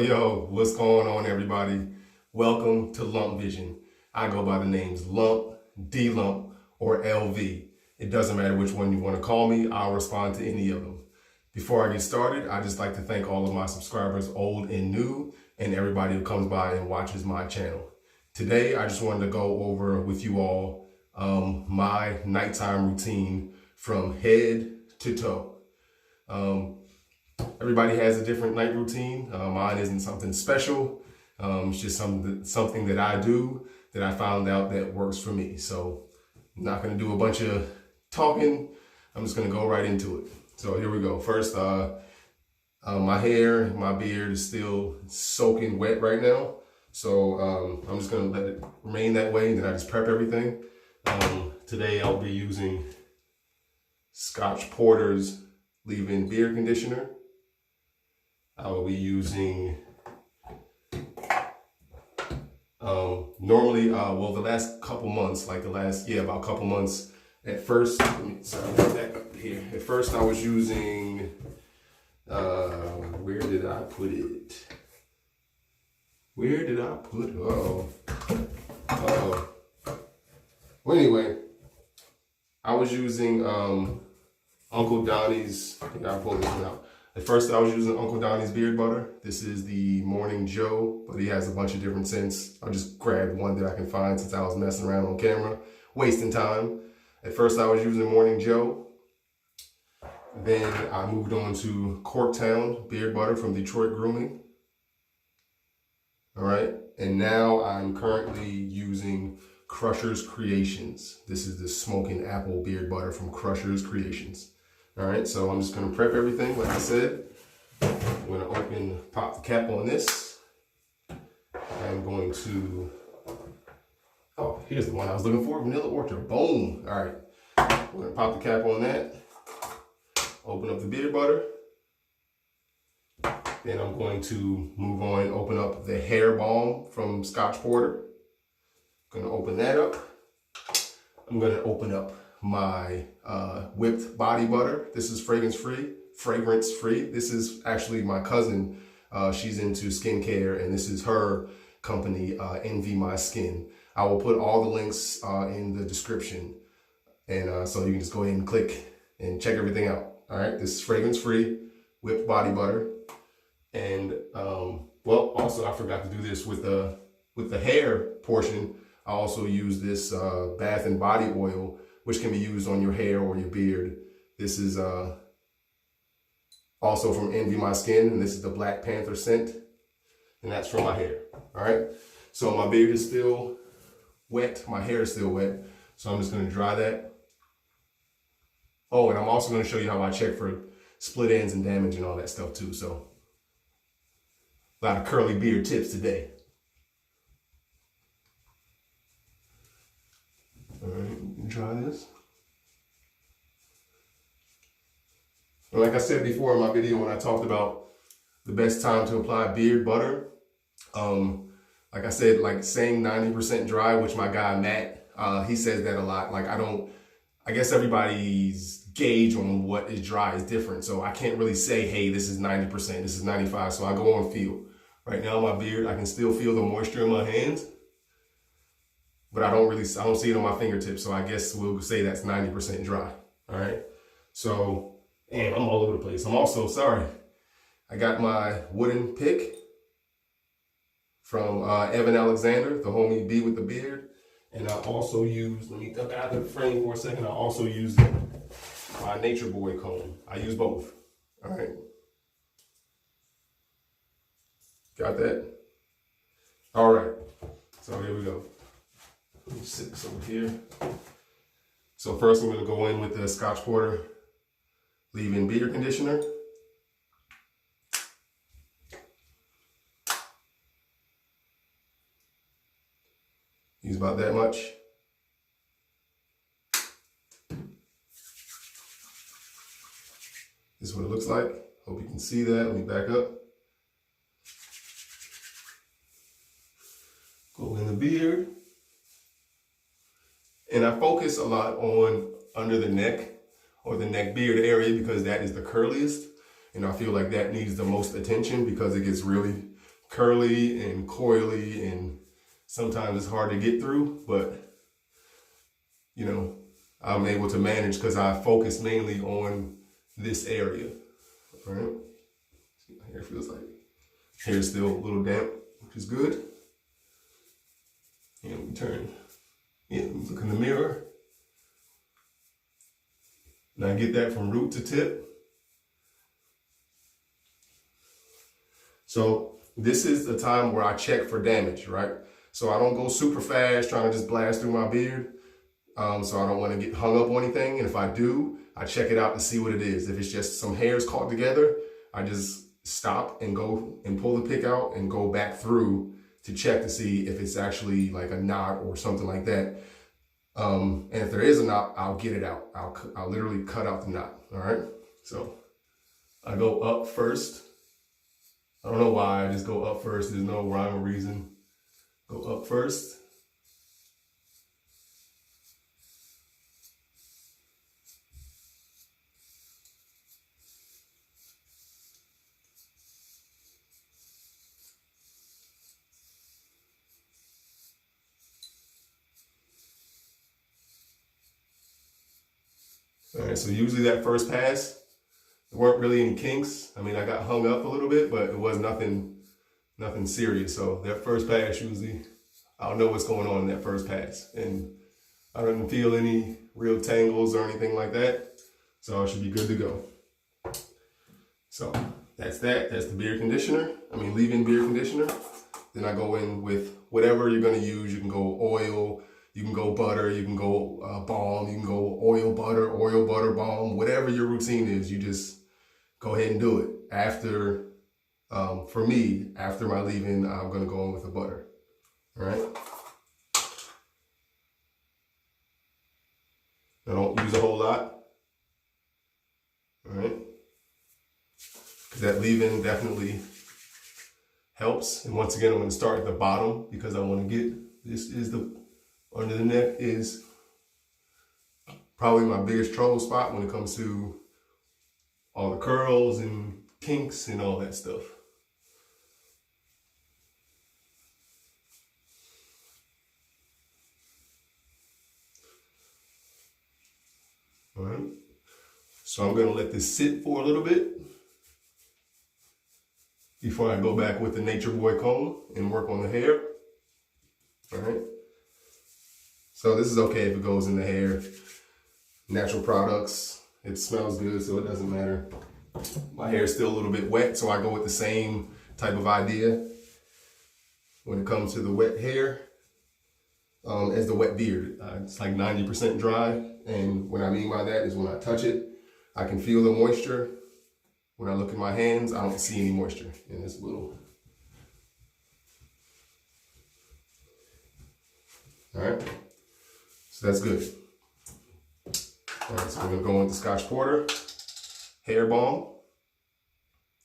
Yo, what's going on, everybody? Welcome to Lump Vision. I go by the names Lump, D-Lump, or LV. It doesn't matter which one you want to call me, I'll respond to any of them. Before I get started, I'd just like to thank all of my subscribers, old and new, and everybody who comes by and watches my channel. Today, I just wanted to go over with you all my nighttime routine from head to toe. Everybody has a different night routine. Mine isn't something special. It's just something that I do that I found out that works for me. So I'm not going to do a bunch of talking. I'm just going to go right into it. So here we go. First, my hair, my beard is still soaking wet right now. So I'm just going to let it remain that way, and then I just prep everything. Today I'll be using Scotch Porter's leave-in beard conditioner. I will be using, normally, the last couple months, about couple months, at first, sorry, back up here. At first I was using, where did I put it? Well, anyway, I was using, Uncle Donnie's, I'll pull this one out. At first I was using Uncle Donnie's beard butter. This is the Morning Joe, but he has a bunch of different scents. I'll just grab one that I can find since I was messing around on camera, wasting time. At first I was using Morning Joe. Then I moved on to Corktown beard butter from Detroit Grooming. All right, and now I'm currently using Crusher's Creations. This is the smoking apple beard butter from Crusher's Creations. All right, so I'm just gonna prep everything, like I said. I'm gonna pop the cap on this. I'm going to, oh, here's the one I was looking for, Vanilla Orchard, boom. All right, we're gonna pop the cap on that. Open up the beard butter. Then I'm going to move on and open up the hair balm from Scotch Porter. Gonna open that up. I'm gonna open up my whipped body butter. This is fragrance free. This is actually my cousin. She's into skincare, and this is her company, Envy My Skin. I will put all the links in the description, and so you can just go ahead and click and check everything out. All right, this is fragrance free whipped body butter, and also I forgot to do this with the hair portion. I also use this bath and body oil, which can be used on your hair or your beard. This is also from Envy My Skin, and this is the Black Panther scent, and that's for my hair. All right, so my beard is still wet, my hair is still wet, so I'm just gonna dry that. Oh, and I'm also gonna show you how I check for split ends and damage and all that stuff too. So a lot of curly beard tips today. All right, try this. And like I said before in my video when I talked about the best time to apply beard butter, like I said, like saying 90% dry, which my guy Matt, he says that a lot. Like I guess everybody's gauge on what is dry is different. So I can't really say, hey, this is 90%, this is 95. So I go on feel. Right now my beard, I can still feel the moisture in my hands, but I don't see it on my fingertips. So I guess we'll say that's 90% dry. All right. So, and I'm all over the place. I'm also, sorry, I got my wooden pick from Evan Alexander, the homie B with the beard. And I also use, let me duck out of the frame for a second. I also use my Nature Boy comb. I use both. All right. Got that? All right. So here we go. Let me sit this over here. So first I'm gonna go in with the Scotch Porter leave-in beard conditioner. Use about that much. This is what it looks like. Hope you can see that. Let me back up. Go in the beard. And I focus a lot on under the neck or the neck beard area because that is the curliest. And I feel like that needs the most attention because it gets really curly and coily, and sometimes it's hard to get through, but you know, I'm able to manage because I focus mainly on this area. All right. See what my hair feels like. Hair's still a little damp, which is good. And we turn, look in the mirror. And I get that from root to tip. So this is the time where I check for damage, right? So I don't go super fast trying to just blast through my beard. So I don't want to get hung up on anything. And if I do, I check it out to see what it is. If it's just some hairs caught together, I just stop and go and pull the pick out and go back through to check to see if it's actually like a knot or something like that. And if there is a knot, I'll get it out. I'll literally cut out the knot. All right. So I go up first. I don't know why I just go up first. There's no rhyme or reason. Go up first. All right, so usually that first pass, there weren't really any kinks. I mean, I got hung up a little bit, but it was nothing serious. So that first pass, usually, I don't know what's going on in that first pass. And I don't feel any real tangles or anything like that. So I should be good to go. So that's that. That's the beard conditioner. Leave-in beard conditioner. Then I go in with whatever you're going to use. You can go oil, you can go butter, you can go balm, you can go oil, butter, balm, whatever your routine is, you just go ahead and do it. After, for me, after my leave-in, I'm gonna go in with the butter, all right? I don't use a whole lot, all right? Because that leave-in definitely helps. And once again, I'm gonna start at the bottom because I wanna get, this is the, under the neck is probably my biggest trouble spot when it comes to all the curls and kinks and all that stuff. All right. So I'm gonna let this sit for a little bit before I go back with the Nature Boy comb and work on the hair. All right. So this is okay if it goes in the hair. Natural products, it smells good, so it doesn't matter. My hair is still a little bit wet, so I go with the same type of idea when it comes to the wet hair as the wet beard. It's like 90% dry, and what I mean by that is when I touch it, I can feel the moisture. When I look at my hands, I don't see any moisture in this little. All right. So that's good. All right, so we're gonna go into Scotch Porter, hair balm.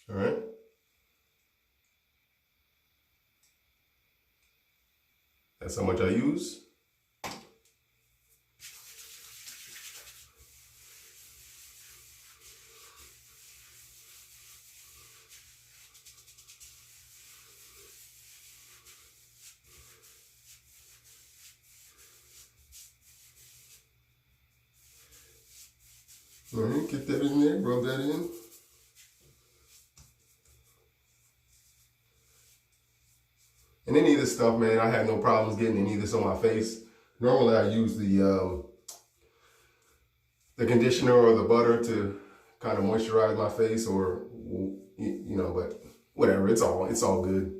All right. That's how much I use. All right, get that in there, rub that in. And any of this stuff, man, I have no problems getting any of this on my face. Normally I use the conditioner or the butter to kind of moisturize my face, or, you know, but whatever, it's all good.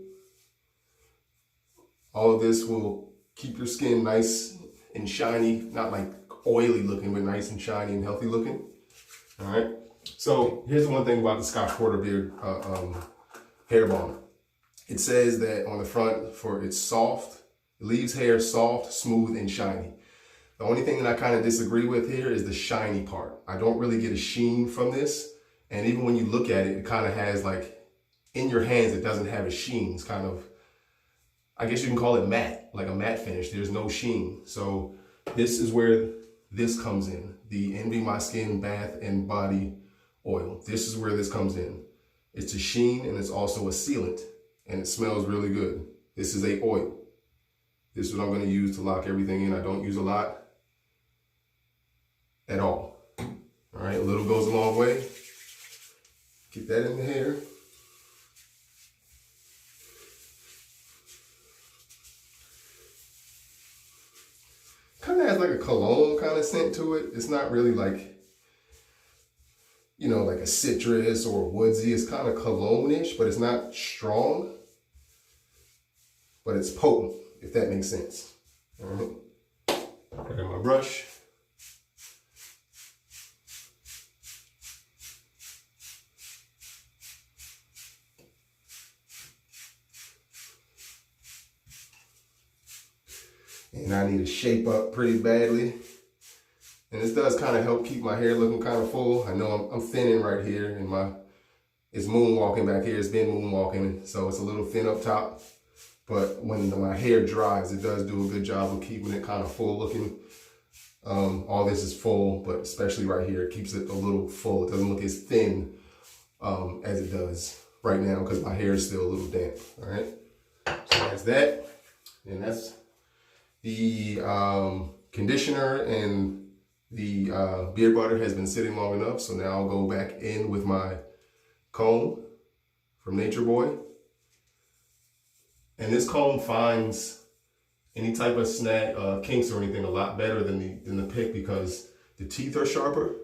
All of this will keep your skin nice and shiny, not like oily looking, but nice and shiny and healthy looking. All right. So here's the one thing about the Scotch Porter beard hair balm. It says that on the front for it's soft, it leaves hair soft, smooth, and shiny. The only thing that I kind of disagree with here is the shiny part. I don't really get a sheen from this. And even when you look at it, it kind of has like, in your hands, it doesn't have a sheen. It's kind of, I guess you can call it matte, like a matte finish. There's no sheen. So this is where this comes in. The Envy My Skin Bath and Body Oil. This is where this comes in. It's a sheen and it's also a sealant. and it smells really good. This is a oil. This is what I'm going to use to lock everything in. I don't use a lot at all. All right, a little goes a long way. Get that in the hair. Kind of has like a cologne kind of scent to it. It's not really like, you know, like a citrus or a woodsy. It's kind of cologne-ish, but it's not strong. But it's potent, if that makes sense. All right. I got my brush. And I need to shape up pretty badly. And this does kind of help keep my hair looking kind of full. I know I'm thinning right here, and it's moonwalking back here. It's been moonwalking, so it's a little thin up top. But when my hair dries, it does do a good job of keeping it kind of full looking. All this is full, but especially right here, it keeps it a little full. It doesn't look as thin as it does right now because my hair is still a little damp. All right, so that's that. And that's the conditioner and the beard butter has been sitting long enough. So now I'll go back in with my comb from Nature Boy. And this comb finds any type of snag, kinks or anything a lot better than the pick because the teeth are sharper.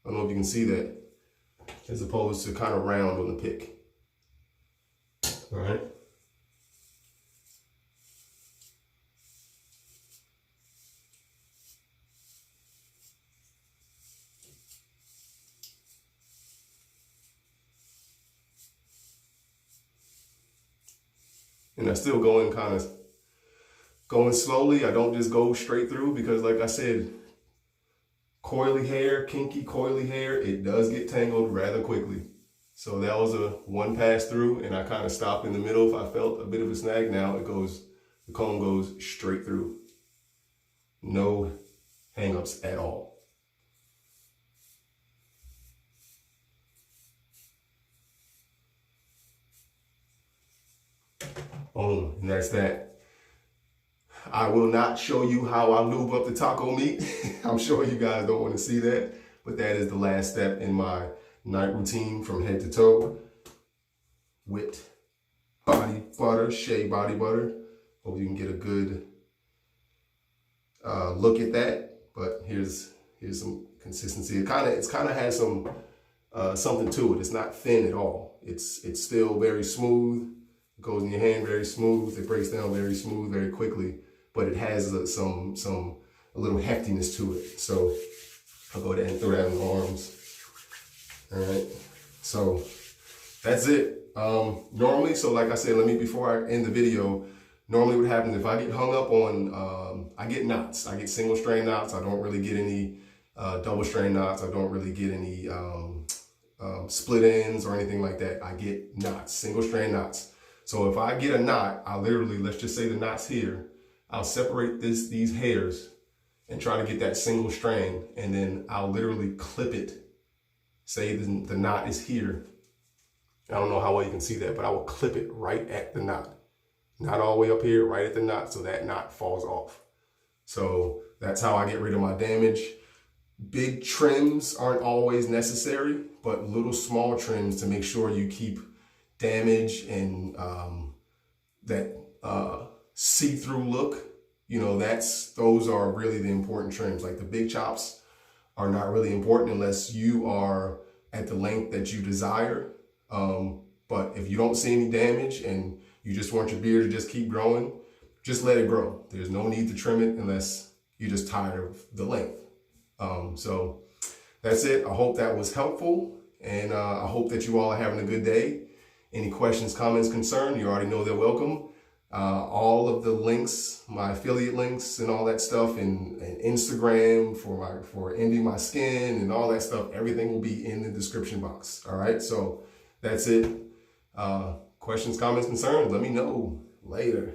I don't know if you can see that, as opposed to kind of round on the pick. All right. And I'm still going slowly. I don't just go straight through because like I said, coily hair, kinky coily hair, it does get tangled rather quickly. So that was a one pass through and I kind of stopped in the middle if I felt a bit of a snag. Now the comb goes straight through. No hang-ups at all. Boom, and that's that. I will not show you how I lube up the taco meat. I'm sure you guys don't want to see that, but that is the last step in my night routine from head to toe. Whipped body butter, shea body butter. Hope you can get a good look at that. But here's some consistency. It kind of has some something to it. It's not thin at all. It's still very smooth. It goes in your hand very smooth. It breaks down very smooth, very quickly. But it has a little heftiness to it. So I'll go ahead and throw that in the arms. All right. So that's it. Normally, so like I said, before I end the video, normally what happens if I get hung up on, I get knots. I get single strand knots. I don't really get any double strand knots. I don't really get any split ends or anything like that. I get knots, single strand knots. So if I get a knot, I'll literally, let's just say the knot's here, I'll separate these hairs and try to get that single strand, and then I'll literally clip it. Say the knot is here. I don't know how well you can see that, but I will clip it right at the knot. Not all the way up here, right at the knot, so that knot falls off. So that's how I get rid of my damage. Big trims aren't always necessary, but little small trims to make sure you keep damage and that see-through look, you know, those are really the important trims. Like the big chops are not really important unless you are at the length that you desire. But if you don't see any damage and you just want your beard to just keep growing, just let it grow. There's no need to trim it unless you're just tired of the length. So that's it. I hope that was helpful, and I hope that you all are having a good day. Any questions, comments, concerns, you already know they're welcome. All of the links, my affiliate links and all that stuff, and Instagram for ending my skin and all that stuff, everything will be in the description box. All right, so that's it. Questions, comments, concerns, let me know later.